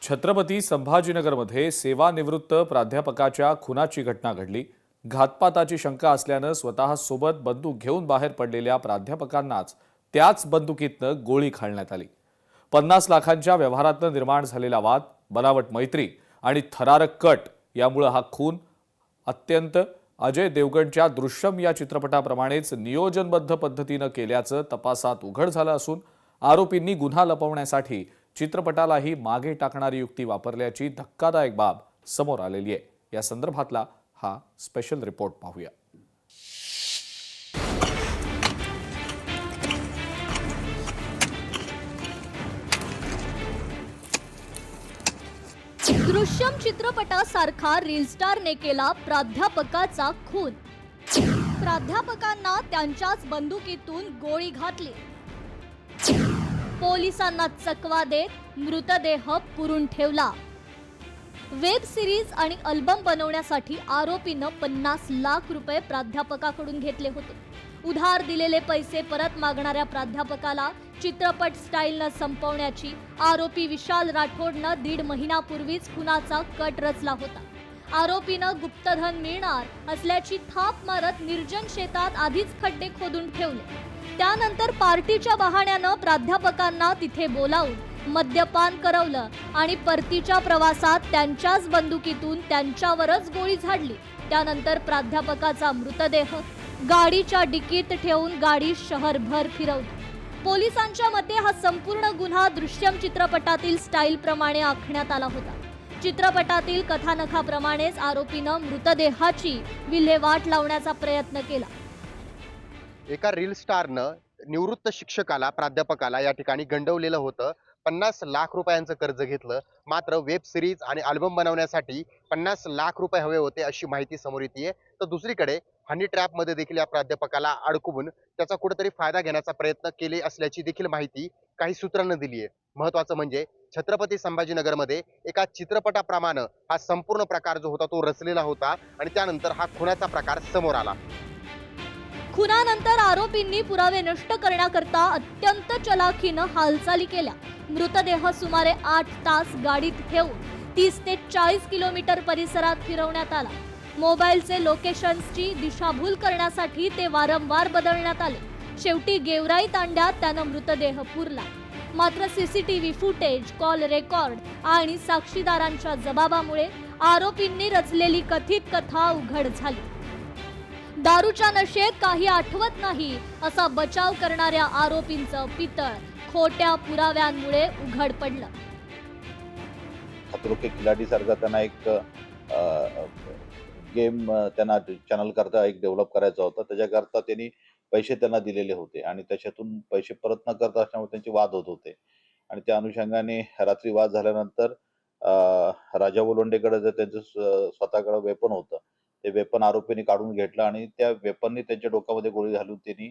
छत्रपती संभाजीनगरमध्ये सेवानिवृत्त प्राध्यापकाच्या खुनाची घटना घडली। घातपाताची शंका असल्यानं स्वतः सोबत बंदूक घेऊन बाहेर पडलेल्या प्राध्यापकांनाच त्याच बंदुकीतनं गोळी घालण्यात आली। 50 लाखांच्या व्यवहारातनं निर्माण झालेला वाद, बनावट मैत्री आणि थरारक कट यामुळे हा खून अत्यंत अजय देवगणच्या दृश्यम या चित्रपटाप्रमाणेच नियोजनबद्ध पद्धतीनं केल्याचं तपासात उघड झालं असून आरोपींनी गुन्हा लपवण्यासाठी चित्रपटालाही मागे टाकणारी युक्ती वापरल्याची धक्कादायक बाब समोर आलेली आहे। या संदर्भातला हा स्पेशल रिपोर्ट पाहूया। दृश्यम चित्रपटासारखा रील स्टारने केला प्राध्यापकाचा खून। प्राध्यापकांना त्यांच्याच बंदुकीतून गोळी घातली। पोलिसांना चकवा देत मृतदेह पुरून ठेवला। वेब सिरीज आणि अल्बम बनवण्यासाठी आरोपीनं 50 लाख रुपये प्राध्यापकाकडून घेतले होते। उधार दिलेले पैसे परत मागणाऱ्या प्राध्यापकाला चित्रपट स्टाईलनं संपवण्याची आरोपी विशाल राठोडनं 1.5 महिन्यापूर्वीच खुनाचा कट रचला होता। आरोपीनं गुप्तधन मिळणार असल्याची थाप मारत निर्जन शेतात आधीच खड्डे खोदून ठेवले। त्यानंतर पार्टीच्या बहाण्यानं प्राध्यापकांना तिथे बोलावून मद्यपान करवलं आणि परतीच्या प्रवासात त्यांच्याच बंदुकीतून त्यांच्यावरच गोळी झाडली। त्यानंतर प्राध्यापकाचा मृतदेह गाडीच्या डिकीत ठेवून गाडी शहरभर फिरवली। पोलिसांच्या मते हा संपूर्ण गुन्हा दृश्यम चित्रपटातील स्टाईल प्रमाणे आखण्यात आला होता। चित्रपटातील कथानकाप्रमाणेच आरोपीनं मृतदेहाची विल्हेवाट लावण्याचा प्रयत्न केला। एका रील स्टारनं निवृत्त शिक्षकाला प्राध्यापकाला या ठिकाणी गंडवलेलं होतं। 50 लाख रुपयांचं कर्ज घेतलं, मात्र वेब सिरीज आणि अल्बम बनवण्यासाठी 50 लाख रुपये हवे होते अशी माहिती समोर येते। तर दुसरीकडे हनी ट्रॅपमध्ये देखील या प्राध्यापकाला अडकवून त्याचा कुठेतरी फायदा घेण्याचा प्रयत्न केले असल्याची देखील माहिती काही सूत्रांनी दिली आहे। महत्त्वाचं म्हणजे छत्रपती संभाजीनगरमध्ये एका चित्रपटाप्रमाणे हा संपूर्ण प्रकार जो होता तो रचलेला होता आणि त्यानंतर हा खुनाचा प्रकार समोर आला। खुनानंतर आरोपींनी पुरावे नष्ट करण्याकरता अत्यंत चलाखीनं हालचाली केल्या। मृतदेह सुमारे 8 तास गाडीत ठेवून 30 ते 40 किलोमीटर परिसरात फिरवण्यात आला। मोबाईलचे लोकेशन्सची दिशाभूल करण्यासाठी ते वारंवार बदलण्यात आले। शेवटी गेवराई तांड्यात त्यानं मृतदेह पुरला। मात्र सीसीटीव्ही फुटेज, कॉल रेकॉर्ड आणि साक्षीदारांच्या जबाबामुळे आरोपींनी रचलेली कथित कथा उघड झाली। दारूच्या नशेत काही आठवत नाही असा बचाव करणाऱ्या आरोपींचं पितळ खोट्या पुराव्यांमुळे उघड पडलं। खतरों के खिलाडी सारखा त्यांना एक गेम त्यांना चॅनल करता एक डेव्हलप करायचा होता। त्याच्याकरता त्यांनी पैसे त्यांना दिलेले होते आणि त्याच्यातून पैसे परत न करता असल्यामुळे त्यांचे वाद होत होते आणि त्या अनुषंगाने रात्री वाद झाल्यानंतर राजा वलोंडेकडे जर त्यांचं स्वतःकडे वेपन होतं, ते वेपन आरोपींनी काढून घेतलं आणि त्या वेपननी त्यांच्या डोक्यामध्ये गोळी घालून त्यांनी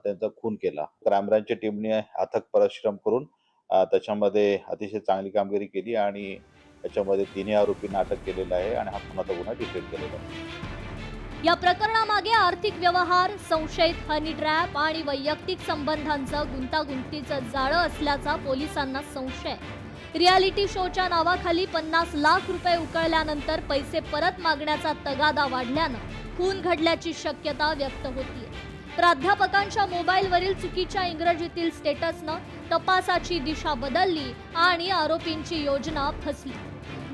त्यांचा खून केला। क्राईम ब्रांचच्या टीमने अथक परिश्रम करून त्याच्यामध्ये अतिशय चांगली कामगिरी केली आणि त्याच्यामध्ये 3 आरोपींना अटक केलेलं आहे आणि हा खुनाचा गुन्हा डिटेक्ट केलेला आहे। या प्रकरणामागे आर्थिक व्यवहार, संशयित हनी ट्रॅप आणि वैयक्तिक संबंधांचं गुंतागुंतीचं जाळं असल्याचा पोलिसांना संशय आहे। रियालिटी शोच्या नावाखाली 50 लाख रुपये उकळल्यानंतर पैसे परत मागण्याचा तगादा वाढल्यानं खून घडल्याची शक्यता व्यक्त होतीये। प्राध्यापकांच्या मोबाईलवरील चुकीच्या इंग्रजीतील स्टेटसनं तपासाची दिशा बदलली आणि आरोपींची योजना फसली।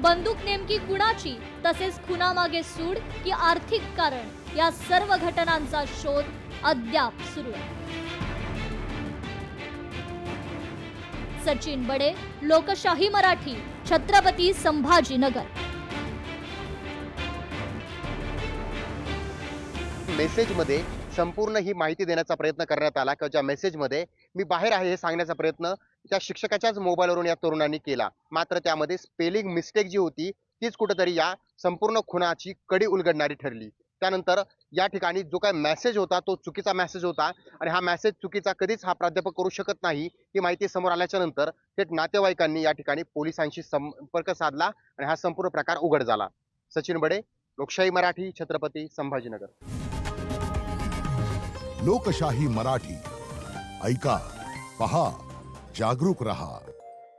बंदूक नेमकी कुणाची, तसेच खुनामागे सूड की आर्थिक कारण, या सर्व घटनांचा शोध अद्याप सुरू आहे। सचिन बडे, लोकशाही मराठी, छत्रपती संभाजीनगर। मेसेजमध्ये संपूर्ण ही माहिती देण्याचा प्रयत्न करण्यात आला किंवा ज्या मेसेजमध्ये मी बाहेर आहे हे सांगण्याचा प्रयत्न त्या शिक्षकाच्याच मोबाईलवरून या तरुणांनी केला। मात्र त्यामध्ये स्पेलिंग मिस्टेक जी होती तीच कुठेतरी या संपूर्ण खुनाची कडी उलगडणारी ठरली। त्यानंतर या ठिकाणी जो काय मेसेज होता तो चुकीचा मेसेज होता आणि हा मेसेज चुकीचा कधीच हा प्राध्यापक करू शकत नाही ही माहिती समोर आल्याच्या नंतर थेट नातेवाईकांनी या ठिकाणी पोलिसांशी संपर्क साधला आणि हा संपूर्ण प्रकार उघड झाला। सचिन बडे, लोकशाही मराठी, छत्रपती संभाजीनगर। लोकशाही मराठी, ऐका, पहा, जागरूक रहा।